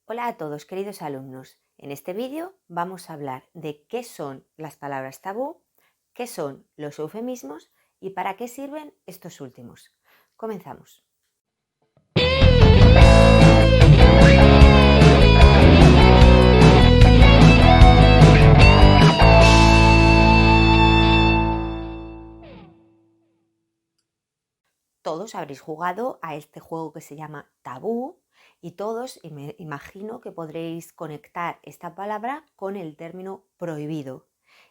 Hola a todos, queridos alumnos. En este vídeo vamos a hablar de qué son las palabras tabú, qué son los eufemismos y para qué sirven estos últimos. Comenzamos. Todos habréis jugado a este juego que se llama tabú y todos me imagino que podréis conectar esta palabra con el término prohibido.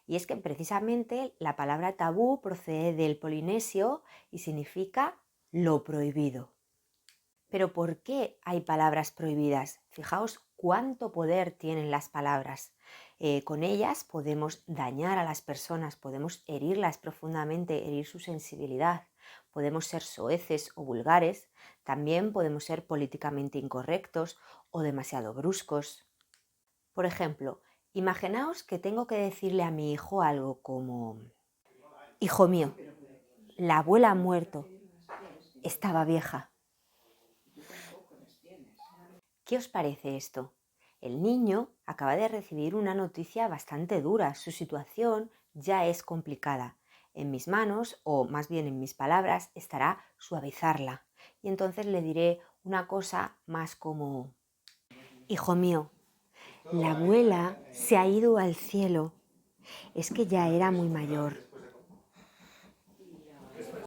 Y es que precisamente la palabra tabú procede del polinesio y significa lo prohibido. Pero ¿por qué hay palabras prohibidas? Fijaos cuánto poder tienen las palabras. Con ellas podemos dañar a las personas, podemos herirlas profundamente, herir su sensibilidad, podemos ser soeces o vulgares, también podemos ser políticamente incorrectos o demasiado bruscos. Por ejemplo, imaginaos que tengo que decirle a mi hijo algo como: hijo mío, la abuela ha muerto, estaba vieja. ¿Qué os parece esto? El niño acaba de recibir una noticia bastante dura, su situación ya es complicada. En mis manos, o más bien en mis palabras, estará suavizarla. Y entonces le diré una cosa más como: hijo mío, la abuela se ha ido al cielo. Es que ya era muy mayor.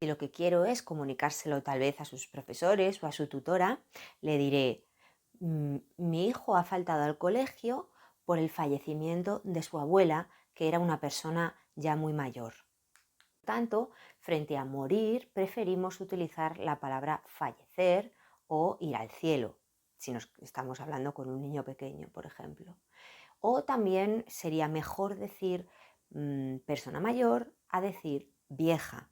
Si lo que quiero es comunicárselo tal vez a sus profesores o a su tutora, le diré: mi hijo ha faltado al colegio por el fallecimiento de su abuela, que era una persona ya muy mayor. Por tanto, frente a morir, preferimos utilizar la palabra fallecer o ir al cielo, si nos estamos hablando con un niño pequeño, por ejemplo. O también sería mejor decir persona mayor a decir vieja.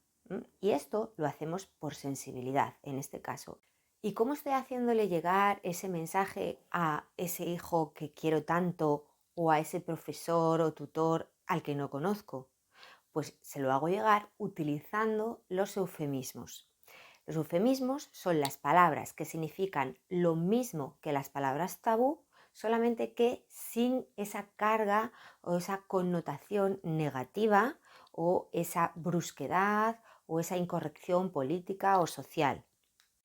Y esto lo hacemos por sensibilidad, en este caso. ¿Y cómo estoy haciéndole llegar ese mensaje a ese hijo que quiero tanto o a ese profesor o tutor al que no conozco? Pues se lo hago llegar utilizando los eufemismos. Los eufemismos son las palabras que significan lo mismo que las palabras tabú, solamente que sin esa carga o esa connotación negativa o esa brusquedad o esa incorrección política o social.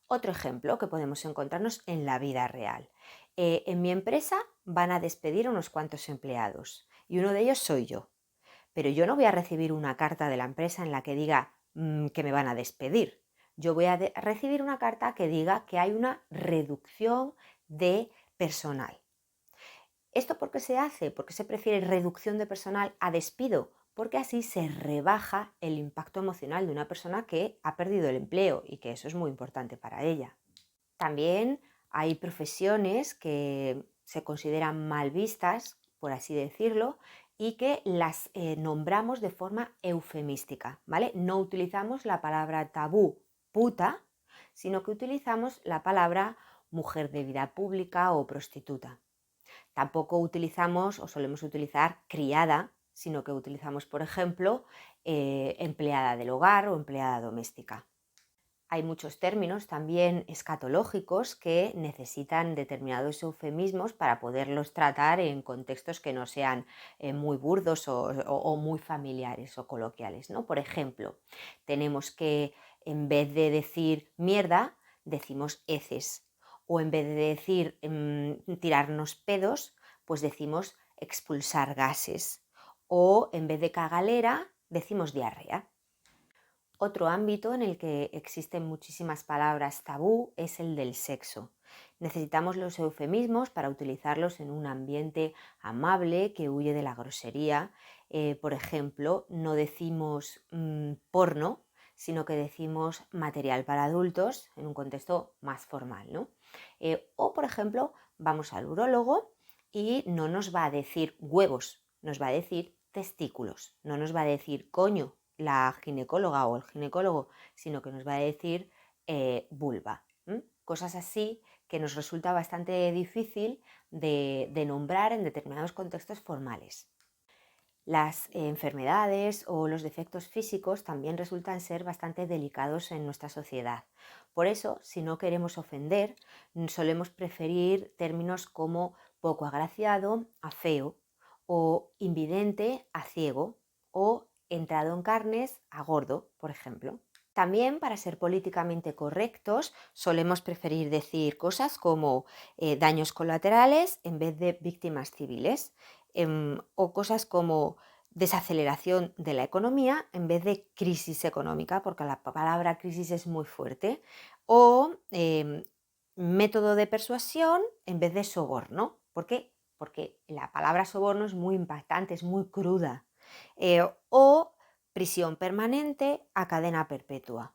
Otro ejemplo que podemos encontrarnos en la vida real. En mi empresa van a despedir a unos cuantos empleados y uno de ellos soy yo. Pero yo no voy a recibir una carta de la empresa en la que diga que me van a despedir. Yo voy a recibir una carta que diga que hay una reducción de personal. ¿Esto por qué se hace? ¿Por qué se prefiere reducción de personal a despido? Porque así se rebaja el impacto emocional de una persona que ha perdido el empleo y que eso es muy importante para ella. También hay profesiones que se consideran mal vistas, por así decirlo, y que las nombramos de forma eufemística, ¿vale? No utilizamos la palabra tabú, puta, sino que utilizamos la palabra mujer de vida pública o prostituta. Tampoco utilizamos o solemos utilizar criada, sino que utilizamos, por ejemplo, empleada del hogar o empleada doméstica. Hay muchos términos también escatológicos que necesitan determinados eufemismos para poderlos tratar en contextos que no sean muy burdos o muy familiares o coloquiales, ¿no? Por ejemplo, tenemos que, en vez de decir mierda, decimos heces. O en vez de decir tirarnos pedos, pues decimos expulsar gases. O en vez de cagalera, decimos diarrea. Otro ámbito en el que existen muchísimas palabras tabú es el del sexo. Necesitamos los eufemismos para utilizarlos en un ambiente amable que huye de la grosería. Por ejemplo, no decimos porno, sino que decimos material para adultos en un contexto más formal, ¿no? O, por ejemplo, vamos al urólogo y no nos va a decir huevos, nos va a decir testículos, no nos va a decir coño la ginecóloga o el ginecólogo, sino que nos va a decir vulva. Cosas así que nos resulta bastante difícil de nombrar en determinados contextos formales. Las enfermedades o los defectos físicos también resultan ser bastante delicados en nuestra sociedad. Por eso, si no queremos ofender, solemos preferir términos como poco agraciado a feo, o invidente a ciego, o entrado en carnes a gordo, por ejemplo. También, para ser políticamente correctos, solemos preferir decir cosas como daños colaterales en vez de víctimas civiles, o cosas como desaceleración de la economía en vez de crisis económica, porque la palabra crisis es muy fuerte, o método de persuasión en vez de soborno. ¿Por qué? Porque la palabra soborno es muy impactante, es muy cruda. O prisión permanente a cadena perpetua.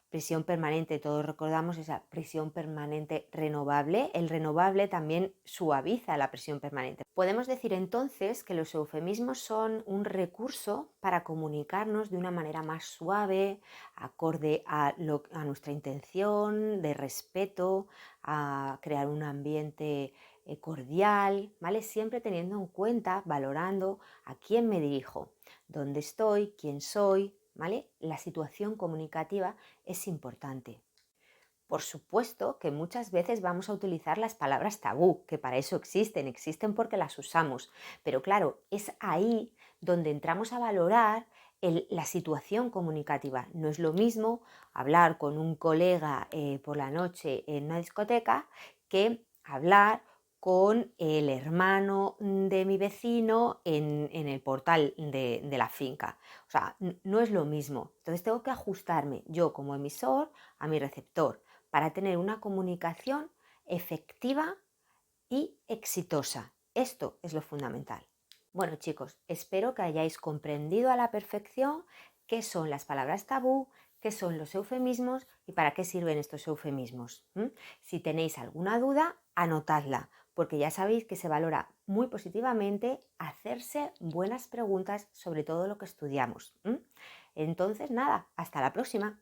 Prisión permanente, todos recordamos esa prisión permanente renovable. El renovable también suaviza la prisión permanente. Podemos decir entonces que los eufemismos son un recurso para comunicarnos de una manera más suave, acorde a nuestra intención, de respeto, a crear un ambiente cordial, ¿vale? Siempre teniendo en cuenta, valorando a quién me dirijo, dónde estoy, quién soy, ¿vale? La situación comunicativa es importante. Por supuesto que muchas veces vamos a utilizar las palabras tabú, que para eso existen porque las usamos, pero claro, es ahí donde entramos a valorar la situación comunicativa. No es lo mismo hablar con un colega por la noche en una discoteca que hablar con el hermano de mi vecino en el portal de la finca. O sea, no es lo mismo. Entonces tengo que ajustarme yo como emisor a mi receptor para tener una comunicación efectiva y exitosa. Esto es lo fundamental. Bueno, chicos, espero que hayáis comprendido a la perfección qué son las palabras tabú, qué son los eufemismos y para qué sirven estos eufemismos. Si tenéis alguna duda, anotadla, porque ya sabéis que se valora muy positivamente hacerse buenas preguntas sobre todo lo que estudiamos. Entonces, nada, hasta la próxima.